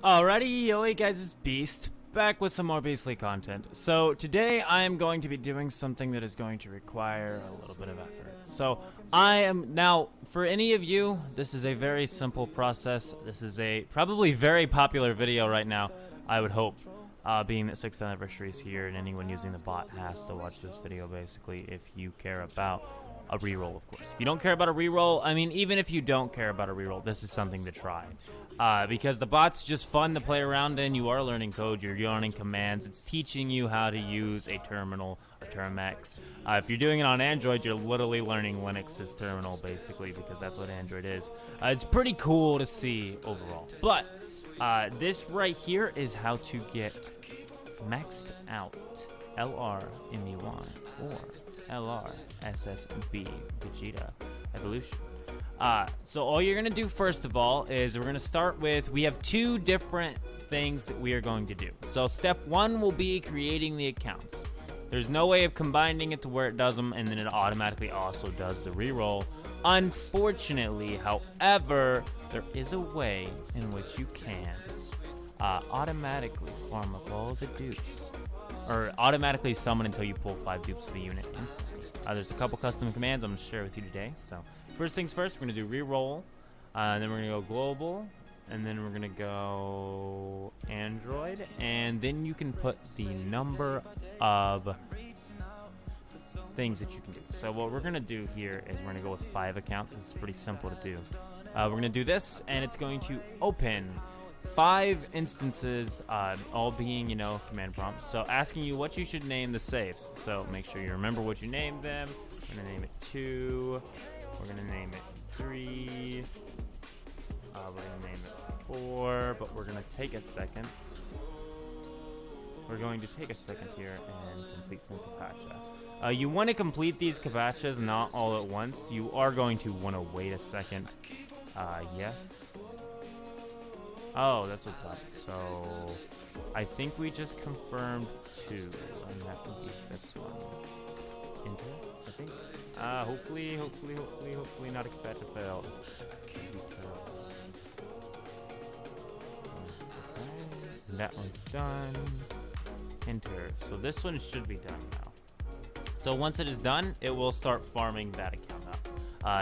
Alrighty, yo, hey guys, it's Beast, back with some more Beastly content. So today I am going to be doing something that is going to require a little bit of effort. So now, for any of you, this is a very simple process. This is a probably very popular video right now, I would hope, being that 6th anniversary is here and anyone using the bot has to watch this video basically if you care about a reroll, of course. If you don't care about a reroll, I mean, even if you don't care about a reroll, this is something to try. Because the bot's just fun to play around in. You are learning code, you're learning commands. It's teaching you how to use a terminal, a Termex. If you're doing it on Android, you're literally learning Linux's terminal, basically, because that's what Android is. It's pretty cool to see overall. But this right here is how to get maxed out LR MU1 or LR SSBE VEGETA evolution. So all you're gonna do first of all is we're gonna start with, we have two different things that we are going to do. So step one will be creating the accounts. There's no way of combining it to where it does them and then it automatically also does the reroll. Unfortunately, however, there is a way in which you can automatically farm up all the dupes, or automatically summon until you pull 5 dupes of a unit instantly. There's a couple custom commands I'm going to share with you today. So first things first, we're going to do reroll, then we're going to go global, and then we're going to go Android, and then you can put the number of things that you can do. So what we're going to do here is we're going to go with 5 accounts. This is pretty simple to do. We're going to do this, and it's going to open 5 instances, all being, command prompts. So asking you what you should name the safes. So make sure you remember what you named them. We're going to name it 2. We're going to name it 3. We're going to name it 4. But we're going to take a second. We're going to take a second here and complete some capacha. You want to complete these capachas not all at once. You are going to want to wait a second. Yes. Oh, that's what's up. So, I think we just confirmed 2, and that would be this one. Enter, I think. Hopefully not a capacha failed. Okay, that one's done. Enter. So this one should be done now. So once it is done, it will start farming that account up.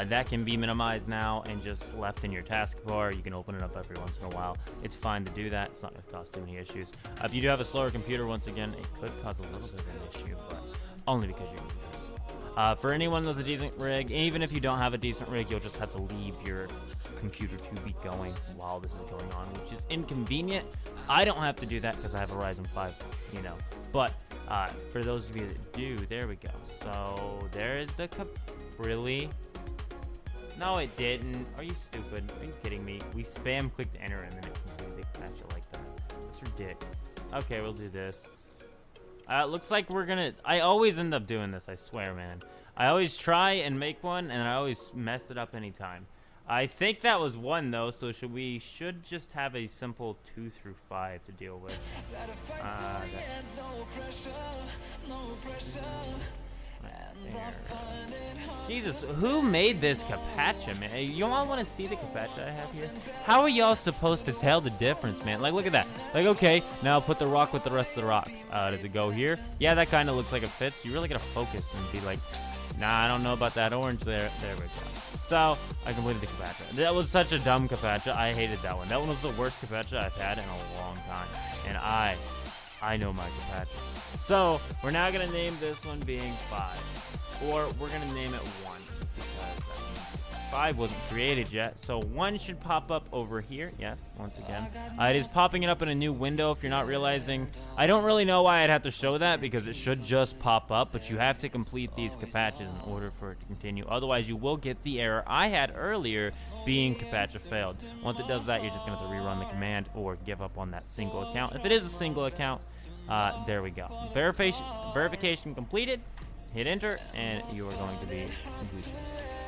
That can be minimized now and just left in your taskbar. You can open it up every once in a while. It's fine to do that. It's not going to cause too many issues. If you do have a slower computer, once again, it could cause a little bit of an issue, but only because you're using this. For anyone with a decent rig, even if you don't have a decent rig, you'll just have to leave your computer to be going while this is going on, which is inconvenient. I don't have to do that because I have a Ryzen 5, But for those of you that do, there we go. So there is the really. No, it didn't. Are you stupid? Are you kidding me? We spam clicked enter and then it completely patched like that. That's ridiculous. Okay, we'll do this. Looks like we're gonna... I always end up doing this, I swear, man. I always try and make one, and I always mess it up anytime. I think that was 1, though, so we should just have a simple 2 through 5 to deal with. Jesus, who made this capacha, man? You all want to see the capacha I have here? How are y'all supposed to tell the difference, man? Like, look at that. Like, okay, now put the rock with the rest of the rocks. Does it go here? Yeah, that kind of looks like it fits. You really gotta focus and be like, nah, I don't know about that orange there. There we go. So, I completed the capacha. That was such a dumb capacha. I hated that one. That one was the worst capacha I've had in a long time. And I know my capacha. So, we're now going to name this one being 5. Or, we're going to name it 1. Because 5 wasn't created yet. So, 1 should pop up over here. Yes, once again. It is popping it up in a new window if you're not realizing. I don't really know why I'd have to show that because it should just pop up. But you have to complete these capachas in order for it to continue. Otherwise, you will get the error I had earlier being capacha failed. Once it does that, you're just going to have to rerun the command or give up on that single account. If it is a single account, there we go. Verification completed. Hit enter, and you are going to be completed.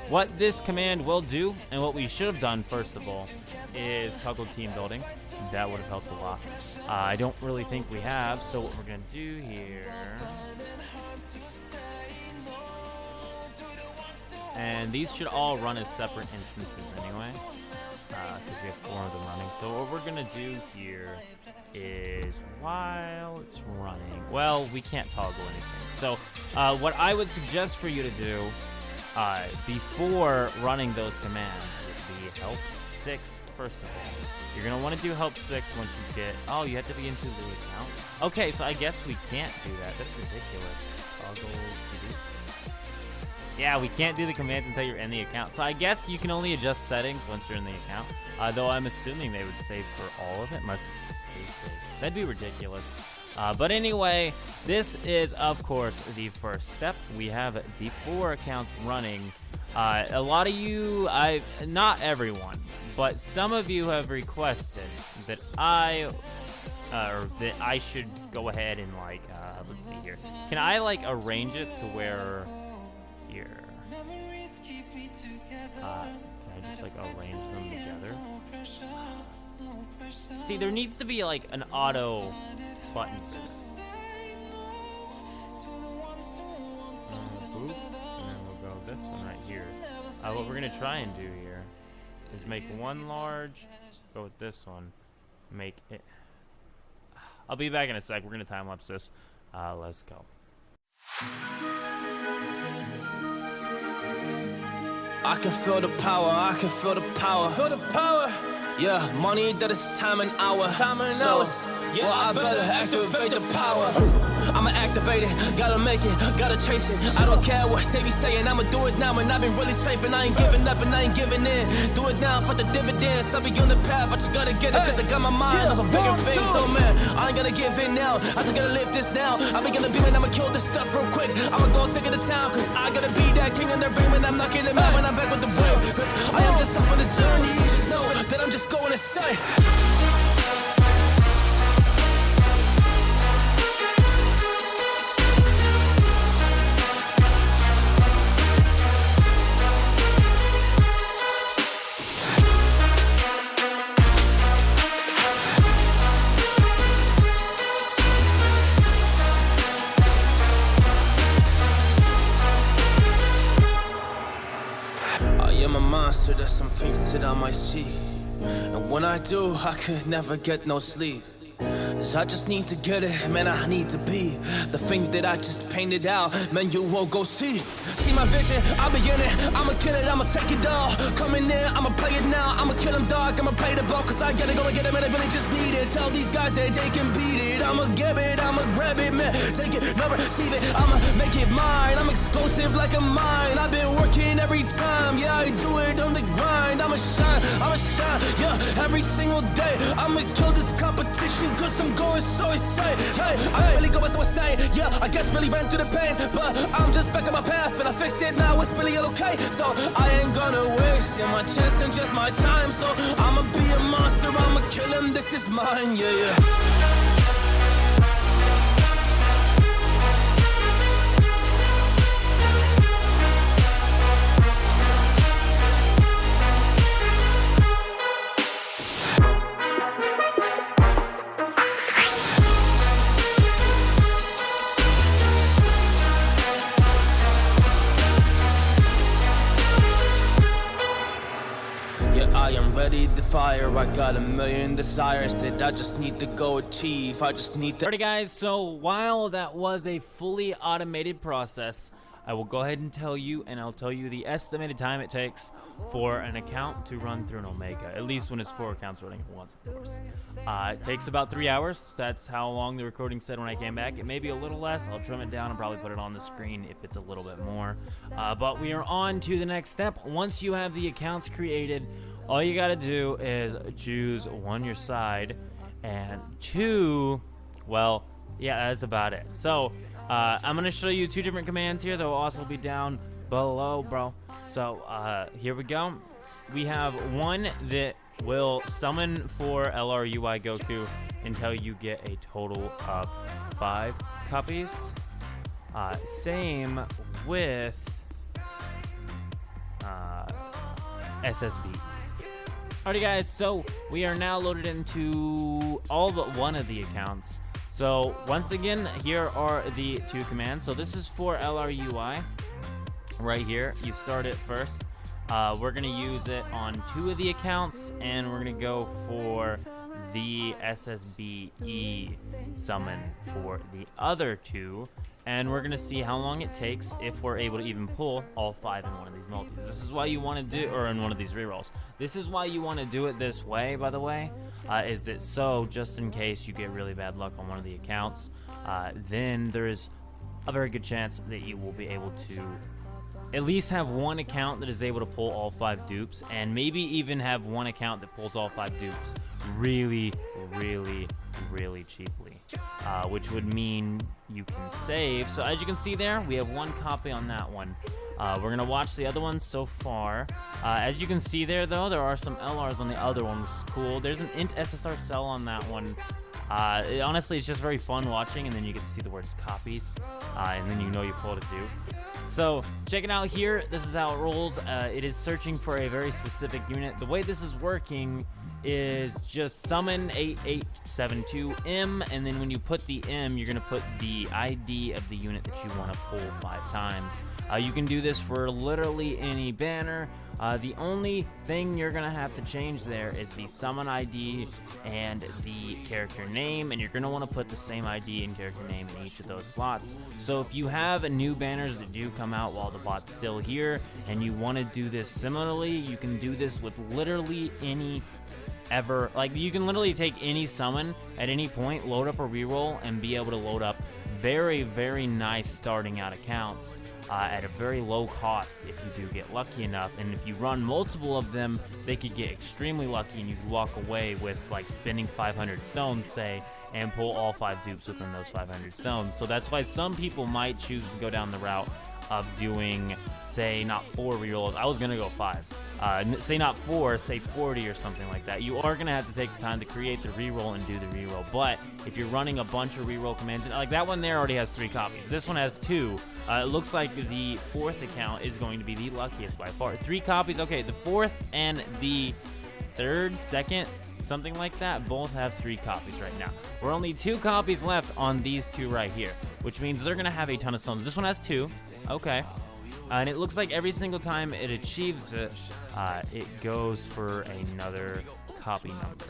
What this command will do, and what we should have done first of all, is toggle team building. That would have helped a lot. I don't really think we have, so what we're going to do here... And these should all run as separate instances anyway. because we have 4 of them running. So what we're gonna do here is while it's running, well, we can't toggle anything. So what I would suggest for you to do before running those commands would be help 6 first of all. You're gonna want to do help 6 once you get. Oh, you have to be into the account. Okay, so I guess we can't do that. That's ridiculous. Toggle PD. Yeah, we can't do the commands until you're in the account. So I guess you can only adjust settings once you're in the account. Though I'm assuming they would save for all of it. Must save. That'd be ridiculous. But anyway, this is, of course, the first step. We have the 4 accounts running. A lot of you, not everyone, but some of you have requested that I should go ahead and let's see here. Can I arrange it to where here? Can I just arrange them together? See, there needs to be an auto button for this. Boop, and then we'll go this one right here. What we're gonna try and do here is make one large, go with this one, make it. I'll be back in a sec. We're gonna time lapse this. Let's go. I can feel the power, I can feel the power. Feel the power. Yeah, money that is time and hour. Yeah, well, I better activate the power. I'ma activate it, gotta make it, gotta chase it. I don't care what they be saying, I'ma do it now. And I've been really strafing, I ain't giving up and I ain't giving in. Do it now for the dividends, I'll be on the path, I just gotta get it. Cause I got my mind on some bigger things. So man, I ain't gonna give in now, I just gotta live this now. I be gonna be man, I'ma kill this stuff real quick. I'ma go take it to town, cause I gotta be that king in the ring. When I'm knocking them out, when I'm back with the win. Cause I am just up on the journey, just know that I'm just going insane. So there's some things that I might see, and when I do, I could never get no sleep. Cause I just need to get it, man, I need to be the thing that I just painted out, man, you won't go see. See my vision, I'll be in it, I'ma kill it, I'ma take it all. Coming in, I'ma play it now, I'ma kill him dog, I'ma play the ball. Cause I gotta go and get it, man, I really just need it. Tell these guys that they can beat it, I'ma get it, I'ma grab it, man. Take it, never receive it, I'ma make it mine. I'm explosive like a mine, I've been working every time. Yeah, I do it on the grind, I'ma shine, yeah, every single day. I'ma kill this competition cause I'm going so insane. Hey, I really go so insane. Yeah, I guess really ran through the pain, but I'm just back on my path and I fixed it now. It's really okay. So I ain't gonna waste my chance and just my time. So I'ma be a monster. I'ma kill him. This is mine. Yeah. I am ready to fire. I got a million desires that I just need to go achieve. I just need to. Alrighty guys, so while that was a fully automated process, I will go ahead and tell you, and I'll tell you the estimated time it takes for an account to run through an Omega, at least when it's 4 accounts running at once, of course. It takes about 3 hours. That's how long the recording said when I came back. It may be a little less. I'll trim it down and probably put it on the screen if it's a little bit more. But we are on to the next step. Once you have the accounts created, all you gotta do is choose 1, your side, and 2, well, yeah, that's about it. So I'm gonna show you 2 different commands here. They'll also be down below, bro. So here we go. We have one that will summon for LRUI Goku until you get a total of 5 copies. Same with SSBE. Alrighty guys, so we are now loaded into all but one of the accounts. So once again, here are the 2 commands. So this is for LRUI right here. You start it first. We're gonna use it on 2 of the accounts, and we're gonna go for the SSBE summon for the other 2, and we're gonna see how long it takes if we're able to even pull all 5 in one of these multis. This is why you want to do, or in one of these rerolls. This is why you want to do it this way, by the way, is that so just in case you get really bad luck on one of the accounts, then there is a very good chance that you will be able to at least have one account that is able to pull all 5 dupes, and maybe even have one account that pulls all 5 dupes really, really, really cheaply, which would mean you can save. So as you can see there, we have 1 copy on that one. We're gonna watch the other ones so far. As you can see there, though, there are some LRs on the other one, which is cool. There's an int SSR cell on that one. Honestly, it's just very fun watching, and then you get to see the words copies, and then you know you pulled a dupe. So check it out here. This is how it rolls. It is searching for a very specific unit. The way this is working is just summon 8872M, and then when you put the M, you're gonna put the ID of the unit that you want to pull 5 times. You can do this for literally any banner. The only thing you're gonna have to change there is the summon ID and the character name, and you're gonna want to put the same ID and character name in each of those slots. So if you have new banners that do come out while the bot's still here, and you want to do this similarly, you can do this with literally any like you can literally take any summon at any point, load up a reroll, and be able to load up very, very nice starting out accounts at a very low cost if you do get lucky enough. And if you run multiple of them, they could get extremely lucky, and you could walk away with like spending 500 stones, say, and pull all 5 dupes within those 500 stones. So that's why some people might choose to go down the route of doing, say, not 4 rerolls. I was gonna go 5. Say not 4, say 40 or something like that. You are gonna have to take the time to create the reroll and do the reroll. But if you're running a bunch of reroll commands, like that one there already has 3 copies. This one has 2. It looks like the 4th account is going to be the luckiest by far. 3 copies. Okay, the 4th and the 3rd, 2nd, something like that, both have 3 copies right now. We're only 2 copies left on these 2 right here, which means they're gonna have a ton of stones. This one has 2. Okay. And it looks like every single time it achieves it, it goes for another copy number.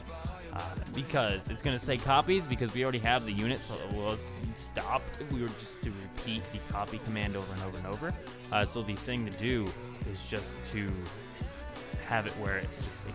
Because it's going to say copies because we already have the unit, so it will stop if we were just to repeat the copy command over and over and over. So the thing to do is just to have it where it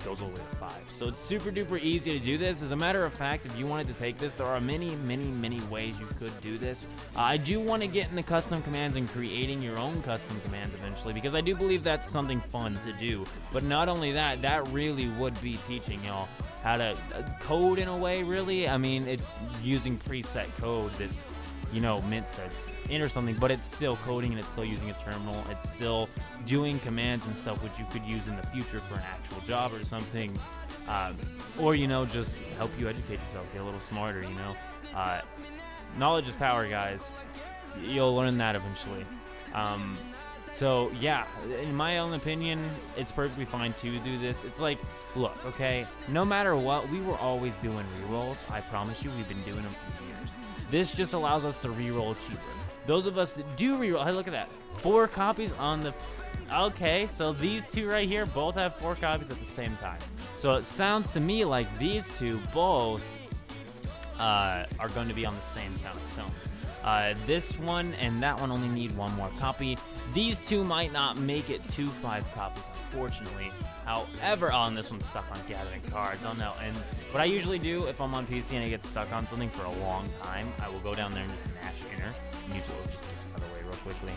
goes all the way to 5. So it's super duper easy to do this. As a matter of fact, if you wanted to take this, there are many, many, many ways you could do this. I do want to get into custom commands and creating your own custom commands eventually, because I do believe that's something fun to do. But not only that, that really would be teaching y'all how to code in a way, really. I mean, it's using preset code that's, you know, meant to enter something, but it's still coding, and it's still using a terminal. It's still doing commands and stuff which you could use in the future for an actual job or something, or, you know, just help you educate yourself, get a little smarter, you know. Knowledge is power, guys. You'll learn that eventually. So yeah, in my own opinion, it's perfectly fine to do this. It's like, look, okay, no matter what, we were always doing rerolls. I promise you, we've been doing them for years. This just allows us to reroll cheaper. Those of us that do reroll, hey, look at that, 4 copies on the, okay, so these 2 right here both have 4 copies at the same time. So it sounds to me like these 2 both are going to be on the same count of stones. This one and that one only need 1 more copy. These 2 might not make it to 5 copies, unfortunately. However, oh, and this one's stuck on gathering cards. Oh no, and what I usually do if I'm on PC and I get stuck on something for a long time, I will go down there and just mash enter. And usually it'll just get out of the way real quickly.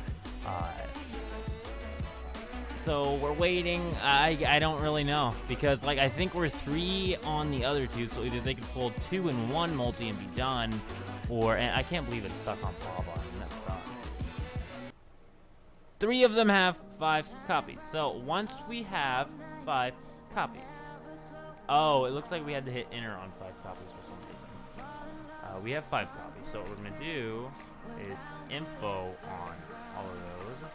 So we're waiting. I don't really know, because like I think we're 3 on the other 2, so either they could pull 2 in 1 multi and be done, or, and I can't believe it's stuck on Brava. I mean, that sucks. 3 of them have 5 copies. So once we have 5 copies, oh, it looks like we had to hit enter on 5 copies for some reason. We have 5 copies, so what we're gonna do is info on all of those.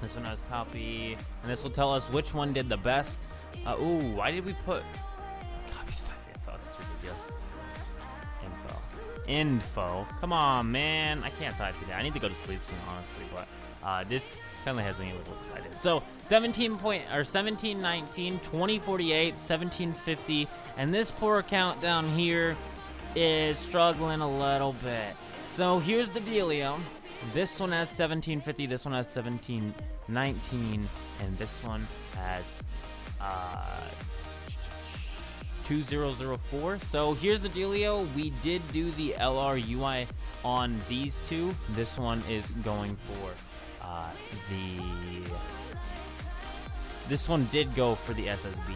This one has copy, and this will tell us which one did the best. Ooh, why did we put copies 5 info? That's ridiculous. Info. Come on, man. I can't type today. I need to go to sleep soon, honestly, but This kind of has me a little excited. So 1719, 2048, 1750, and this poor account down here is struggling a little bit. So here's the dealio. This one has 1750, this one has 1719, and this one has 2004. So here's the dealio. We did do the LR UI on these two. This one is going for this one did go for the SSBE.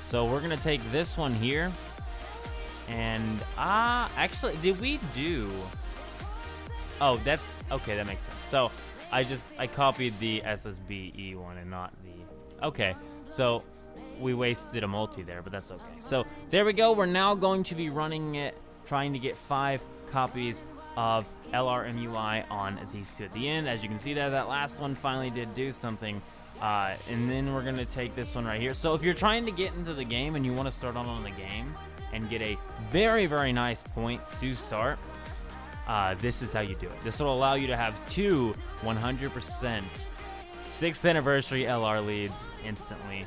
So we're gonna take this one here, and actually, did we do? Oh, that's okay. That makes sense. So I copied the SSBE one and not the. Okay, so we wasted a multi there, but that's okay. So there we go. We're now going to be running it, trying to get 5 copies of LRMUI on these two at the end. As you can see that last one finally did do something. And then we're gonna take this one right here. So if you're trying to get into the game and you want to start on the game and get a very, very nice point to start, this is how you do it. This will allow you to have 2 100% 6th anniversary LR leads instantly.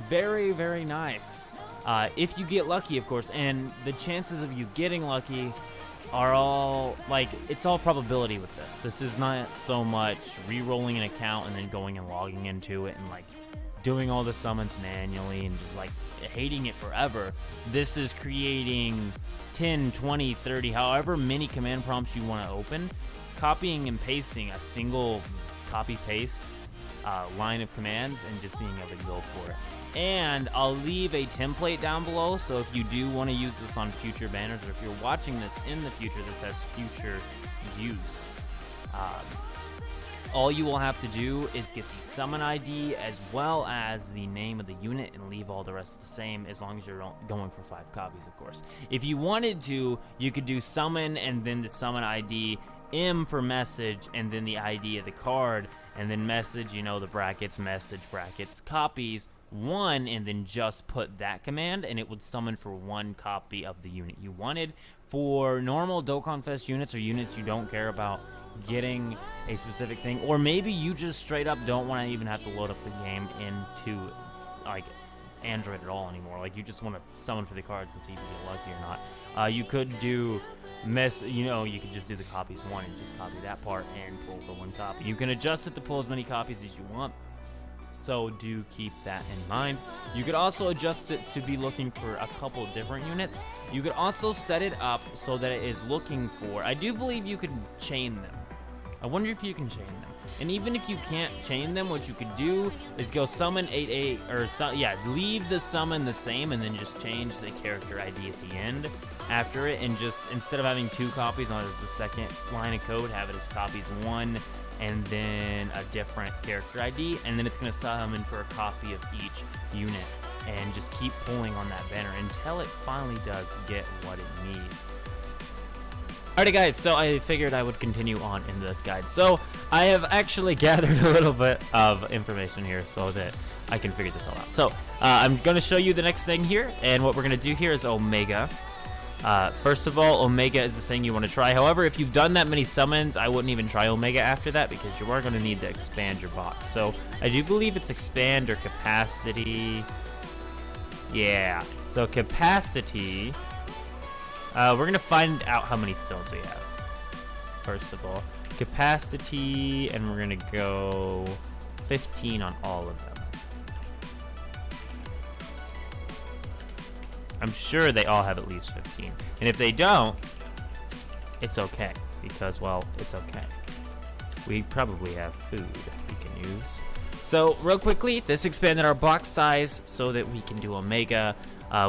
Very, very nice. If you get lucky, of course, and the chances of you getting lucky are all, like, it's all probability with this. This is not so much re-rolling an account and then going and logging into it and, like, doing all the summons manually and just, like, hating it forever. This is creating 10, 20, 30, however many command prompts you want to open, copying and pasting a single copy-paste line of commands and just being able to go for it. And I'll leave a template down below, so if you do want to use this on future banners, or if you're watching this in the future, this has future use. All you will have to do is get the summon ID as well as the name of the unit and leave all the rest the same, as long as you're going for 5 copies, of course. If you wanted to, you could do summon and then the summon ID, M for message, and then the ID of the card, and then message, you know, the brackets, message, brackets, copies, 1, and then just put that command, and it would summon for 1 copy of the unit you wanted. For normal Dokkan Fest units or units you don't care about getting a specific thing, or maybe you just straight up don't want to even have to load up the game into, like, Android at all anymore. Like, you just want to summon for the cards and see if you get lucky or not. You could do you could just do the copies 1 and just copy that part and pull the 1 copy. You can adjust it to pull as many copies as you want, so do keep that in mind. You could also adjust it to be looking for a couple different units. You could also set it up so that it is looking for, I do believe you could chain them. I wonder if you can chain them. And even if you can't chain them, what you could do is go summon 88, or leave the summon the same and then just change the character ID at the end after it, and just, instead of having 2 copies on as the second line of code, have it as copies 1 and then a different character ID, and then it's going to summon for a copy of each unit, and just keep pulling on that banner until it finally does get what it needs. Alrighty guys, so I figured I would continue on in this guide. So I have actually gathered a little bit of information here so that I can figure this all out. So I'm going to show you the next thing here, and what we're going to do here is Omega. First of all, Omega is the thing you want to try. However, if you've done that many summons, I wouldn't even try Omega after that, because you are going to need to expand your box. So I do believe it's expand or capacity. Yeah, so capacity. We're going to find out how many stones we have. First of all, capacity, and we're going to go 15 on all of them. I'm sure they all have at least 15. And if they don't, it's okay. Because, well, it's okay. We probably have food we can use. So, real quickly, this expanded our box size so that we can do Omega,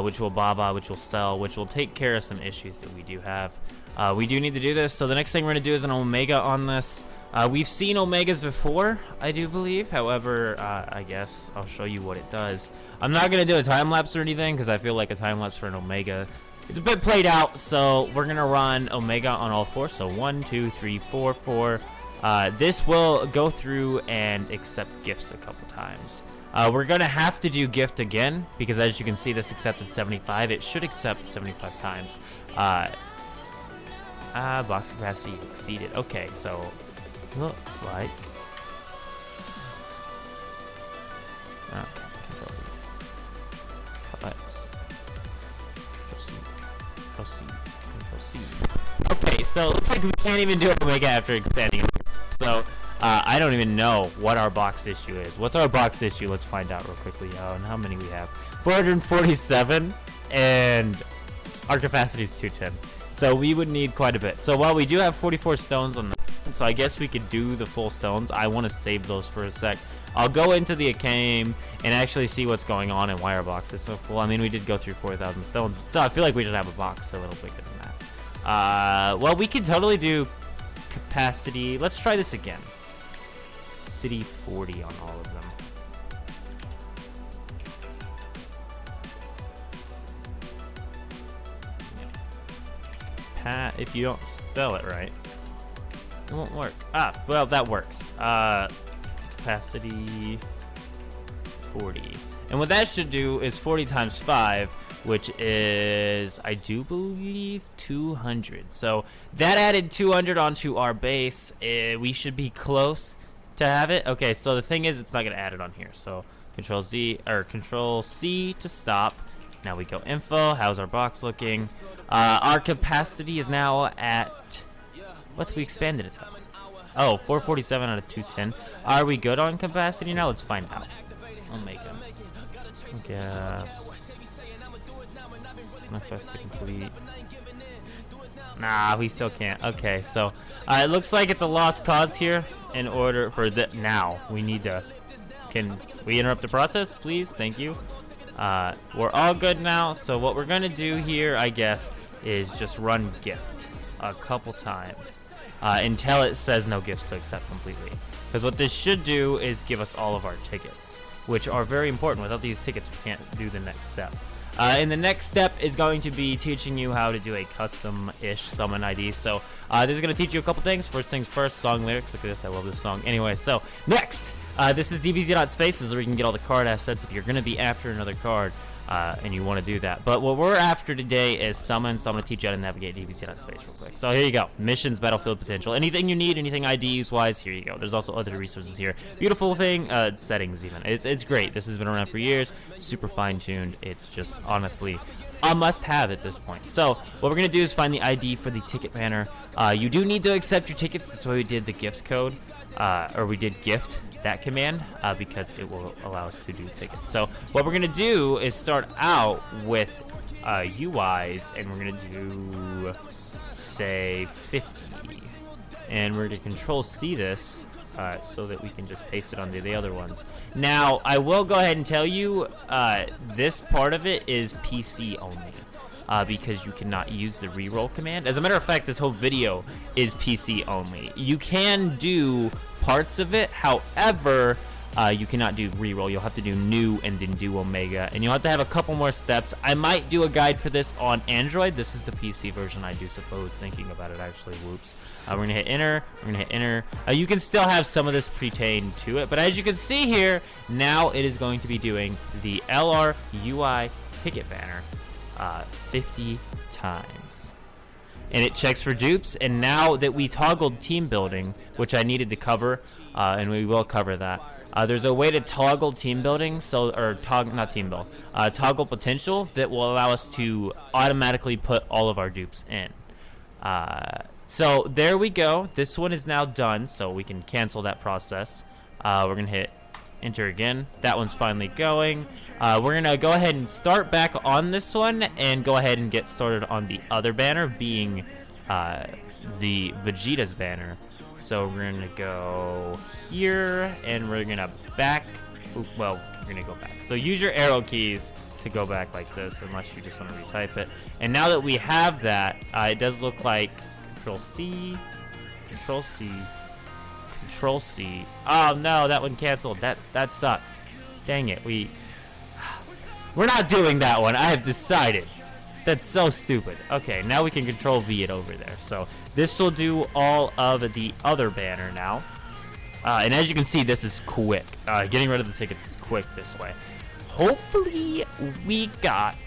which will Baba, which will sell, which will take care of some issues that we do have. We do need to do this, so the next thing we're going to do is an Omega on this. We've seen Omegas before, I do believe. However, I guess I'll show you what it does. I'm not going to do a time-lapse or anything, because I feel like a time-lapse for an Omega is a bit played out. So we're going to run Omega on all 4. So 1, 2, 3, 4, 4. This will go through and accept gifts a couple times. We're going to have to do gift again, because as you can see, this accepted 75. It should accept 75 times. Box capacity exceeded. Okay, so looks like Okay, control V. Control C. Okay, so it looks like we can't even do Omega after expanding. So, I don't even know what our box issue is. What's our box issue? Let's find out real quickly. And how many we have? 447, and our capacity is 210. So we would need quite a bit. So while we do have 44 stones on the, so I guess we could do the full stones. I want to save those for a sec. I'll go into the Akame and actually see what's going on and why our box is so full. I mean, we did go through 4,000 stones, but still, I feel like we should have a box a little bigger than that. Well, we could totally do capacity. Let's try this again. City 40 on all of them. If you don't spell it right, it won't work. Well, that works. Capacity 40. And what that should do is 40 times 5, which is, I do believe, 200. So that added 200 onto our base. We should be close to have it. Okay, so the thing is, it's not going to add it on here. So Control Z, or Control C to stop. Now we go info. How's our box looking? Our capacity is now at, what we expanded it to? Oh, 447 out of 210. Are we good on capacity now? Let's find out. Omega. Guess. My quest to complete. Nah, we still can't. Okay, so it looks like it's a lost cause here. In order for that, now we need to. Can we interrupt the process, please? Thank you. We're all good now. So what we're gonna do here, I guess, is just run gift a couple times until it says no gifts to accept completely. Because what this should do is give us all of our tickets, which are very important. Without these tickets, we can't do the next step. And the next step is going to be teaching you how to do a custom-ish summon ID. So this is going to teach you a couple things. First things first, song lyrics. Look at this. I love this song. Anyway, so next, this is DBZ.space. This is where you can get all the card assets if you're going to be after another card and you want to do that. But what we're after today is summon. So I'm going to teach you how to navigate DBZ.space real quick. So here you go. Missions, battlefield potential. Anything you need, anything IDs-wise, here you go. There's also other resources here. Beautiful thing, settings even. It's great. This has been around for years. Super fine-tuned. It's just, honestly, a must-have at this point. So what we're going to do is find the ID for the ticket banner. You do need to accept your tickets. That's why we did the gift code, or we did gift that command, because it will allow us to do tickets. So what we're going to do is start out with UIs, and we're going to do, say, 50. And we're going to Control C this so that we can just paste it onto the other ones. Now, I will go ahead and tell you, this part of it is PC only, because you cannot use the reroll command. As a matter of fact, this whole video is PC only. You can do parts of it, however, you cannot do reroll. You'll have to do new and then do Omega, and you'll have to have a couple more steps. I might do a guide for this on Android. This is the PC version, I do suppose, thinking about it actually. Whoops. We're gonna hit enter. We're gonna hit enter. You can still have some of this pertain to it, but as you can see here, now it is going to be doing the LR UI ticket banner 50 times. And it checks for dupes, and now that we toggled team building, which I needed to cover, and we will cover that, there's a way to toggle team building, toggle potential that will allow us to automatically put all of our dupes in. So there we go. This one is now done, so we can cancel that process. We're gonna hit enter again. That one's finally going. We're gonna go ahead and start back on this one and go ahead and get started on the other banner, being the Vegeta's banner. So we're gonna go here and we're gonna back. Well, we're gonna go back. So use your arrow keys to go back like this, unless you just want to retype it. And now that we have that, it does look like Control C, Control C, Control C. Oh no, that one canceled. That sucks. Dang it. We're not doing that one. I have decided. That's so stupid. Okay, now we can Control V it over there. So this will do all of the other banner now. And as you can see, this is quick. Getting rid of the tickets is quick this way. Hopefully we got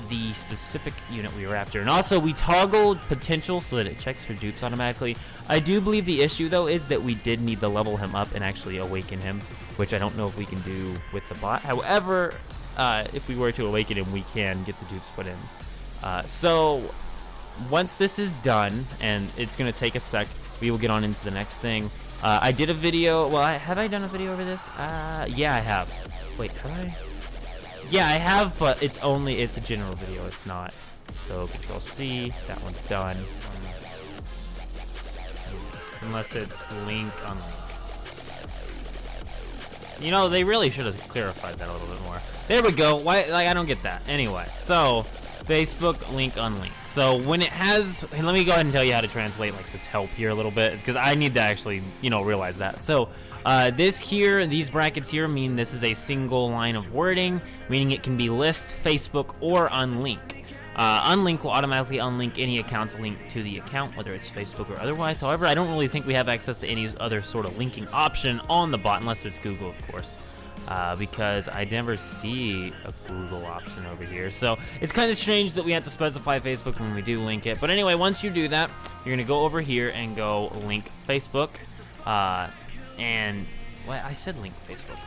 the specific unit we were after. And also, we toggled potential so that it checks for dupes automatically. I do believe the issue, though, is that we did need to level him up and actually awaken him, which I don't know if we can do with the bot. However, if we were to awaken him, we can get the dupes put in. So once this is done, and it's going to take a sec, we will get on into the next thing. I did a video. Well, have I done a video over this? Yeah, I have. Wait, have I? Yeah, I have, but it's a general video. It's not. So Control C. That one's done. Unless it's link on link. You know, they really should have clarified that a little bit more. There we go. Why? Like, I don't get that. Anyway, so Facebook link unlink. So when it has, let me go ahead and tell you how to translate like the help here a little bit, because I need to actually, realize that. So this here, these brackets here mean this is a single line of wording, meaning it can be list, Facebook, or unlink. Unlink will automatically unlink any accounts linked to the account, whether it's Facebook or otherwise. However, I don't really think we have access to any other sort of linking option on the bot, unless it's Google, of course. Because I never see a Google option over here. So it's kind of strange that we have to specify Facebook when we do link it. But anyway, once you do that, you're going to go over here and go link Facebook. And well, I said link Facebook.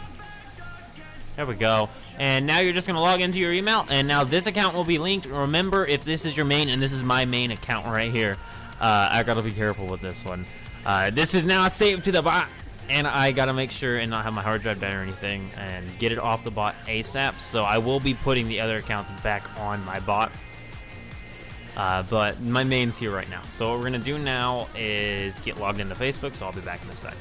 There we go. And now you're just going to log into your email. And now this account will be linked. Remember, if this is your main, and this is my main account right here, I got to be careful with this one. This is now saved to the bot. And I gotta make sure and not have my hard drive down or anything and get it off the bot ASAP. So I will be putting the other accounts back on my bot. But my main's here right now. So what we're gonna do now is get logged into Facebook. So I'll be back in a second.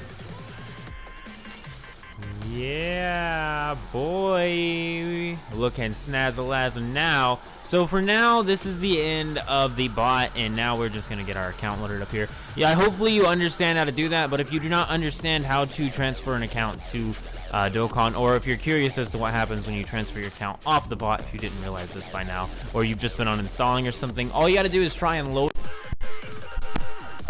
Yeah, boy. Looking snazzle-lazzle now. So for now, this is the end of the bot, and now we're just going to get our account loaded up here. Yeah, hopefully you understand how to do that, but if you do not understand how to transfer an account to Dokkan, or if you're curious as to what happens when you transfer your account off the bot, if you didn't realize this by now, or you've just been uninstalling or something, all you got to do is try and load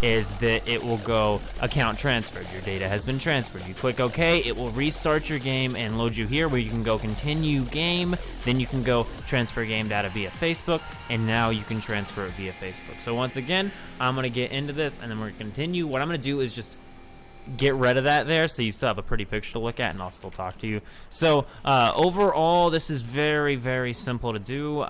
is that it will go account transferred. Your data has been transferred. You click OK, it will restart your game and load you here where you can go continue game. Then you can go transfer game data via Facebook, and now you can transfer it via Facebook. So once again, I'm going to get into this and then we're going to continue. What I'm going to do is just get rid of that there so you still have a pretty picture to look at, and I'll still talk to you. So overall, this is very, very simple to do.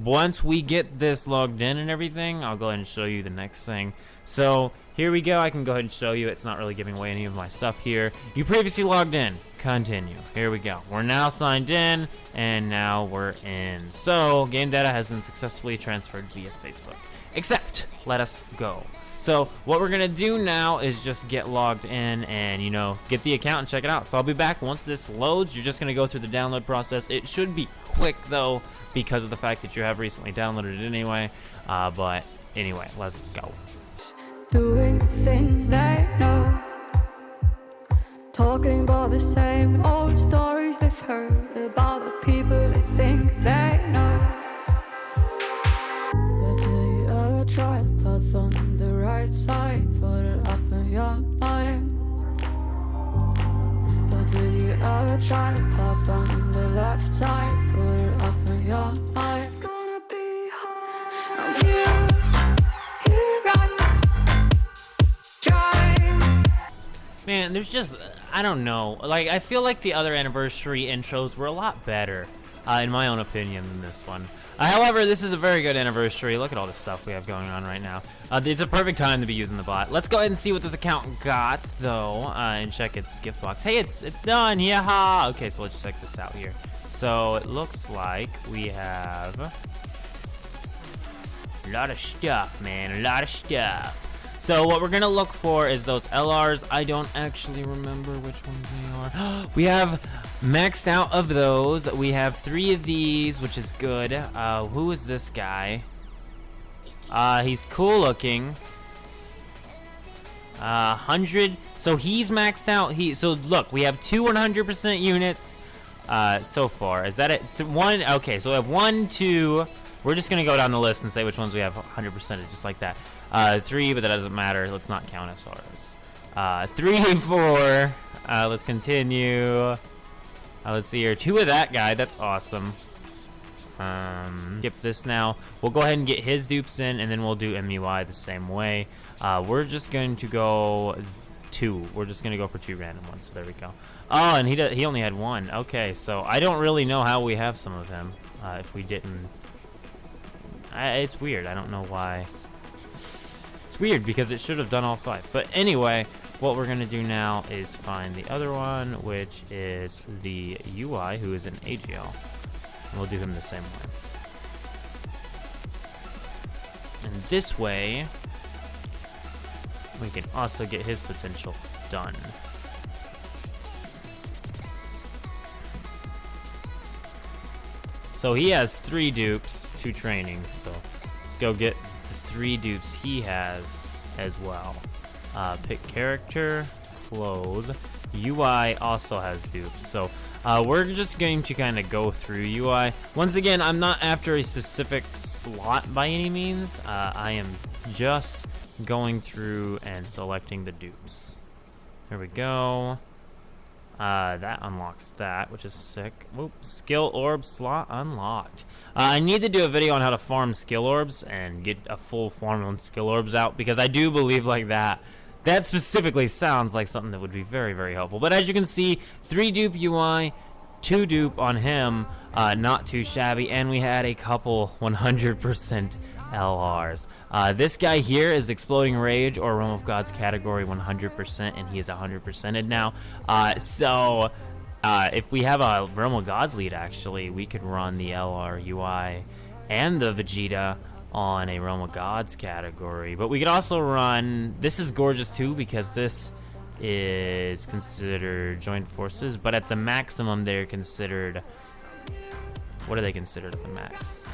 Once we get this logged in and everything, I'll go ahead and show you the next thing. So here we go. I can go ahead and show you. It's not really giving away any of my stuff here. You previously logged in. Continue. Here we go. We're now signed in, and now we're in. So game data has been successfully transferred via Facebook. Except, let us go. So what we're gonna do now is just get logged in and get the account and check it out. So I'll be back once this loads. You're just gonna go through the download process. It should be quick though, because of the fact that you have recently downloaded it anyway. But anyway, let's go. Doing the things they know, talking about the same old stories they've heard about the people they think they know. But do you ever try to put on the right side, put it up in your mind? But did you ever try to pop on the left side, put it up in your mind? It's gonna be hard. I'm here I try. Man, there's just, I don't know. Like, I feel like the other anniversary intros were a lot better, in my own opinion, than this one. However, this is a very good anniversary. Look at all the stuff we have going on right now. It's a perfect time to be using the bot. Let's go ahead and see what this account got, though, and check its gift box. Hey, it's done. Yeah. Okay, so let's check this out here. So it looks like we have a lot of stuff, man. A lot of stuff. So what we're gonna look for is those LRs. I don't actually remember which ones they are. We have maxed out of those. We have 3 of these, which is good. Who is this guy? He's cool looking. 100. So he's maxed out. So look, we have 2 100% units so far. Is that it? 1. Okay, so we have 1, 2. We're just gonna go down the list and say which ones we have 100%, just like that. 3, but that doesn't matter. Let's not count SRs. 3 and 4. Let's continue. Let's see here. 2 of that guy. That's awesome. Skip this now. We'll go ahead and get his dupes in, and then we'll do MUI the same way. We're just going to go 2. We're just going to go for 2 random ones. So there we go. Oh, and he only had 1. Okay, so I don't really know how we have some of him. If we didn't... it's weird. I don't know why. It's weird because it should have done all 5. But anyway, what we're going to do now is find the other one, which is the UI, who is an AGL. And we'll do him the same way. And this way, we can also get his potential done. So he has 3 dupes, 2 training. So let's go get the 3 dupes he has as well. Pick character, clothes. UI also has dupes. So we're just going to kind of go through UI. Once again, I'm not after a specific slot by any means. I am just going through and selecting the dupes. Here we go. That unlocks that, which is sick. Whoop, skill orb slot unlocked. I need to do a video on how to farm skill orbs and get a full farm on skill orbs out, because I do believe like that specifically sounds like something that would be very, very helpful. But as you can see, 3 dupe UI, 2 dupe on him, not too shabby, and we had a couple 100% LRs. This guy here is Exploding Rage or Realm of Gods category 100%, and he is 100%ed now. So if we have a Realm of Gods lead, actually, we could run the LR UI and the Vegeta on a Realm of Gods category. But we could also run, this is gorgeous too, because this is considered joint forces, but at the maximum they're considered, what are they considered at the max?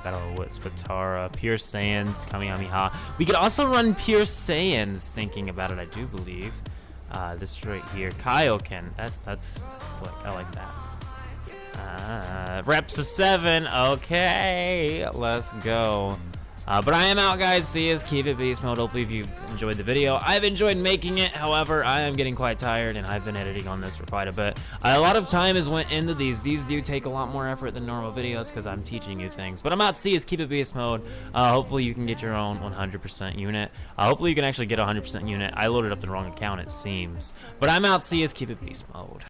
Battle of Wits, Batara, Pure Saiyans, Kamehameha. We could also run Pure Saiyans, thinking about it, I do believe. This right here, Kaioken. That's slick. I like that. Reps of 7. Okay, let's go. But I am out, guys. See you. Keep it beast mode. Hopefully, if you've enjoyed the video, I've enjoyed making it. However, I am getting quite tired, and I've been editing on this for quite a bit. A lot of time has went into these. These do take a lot more effort than normal videos because I'm teaching you things. But I'm out. See you. Keep it beast mode. Hopefully, you can get your own 100% unit. Hopefully, you can actually get a 100% unit. I loaded up the wrong account, it seems. But I'm out. See you. Keep it beast mode.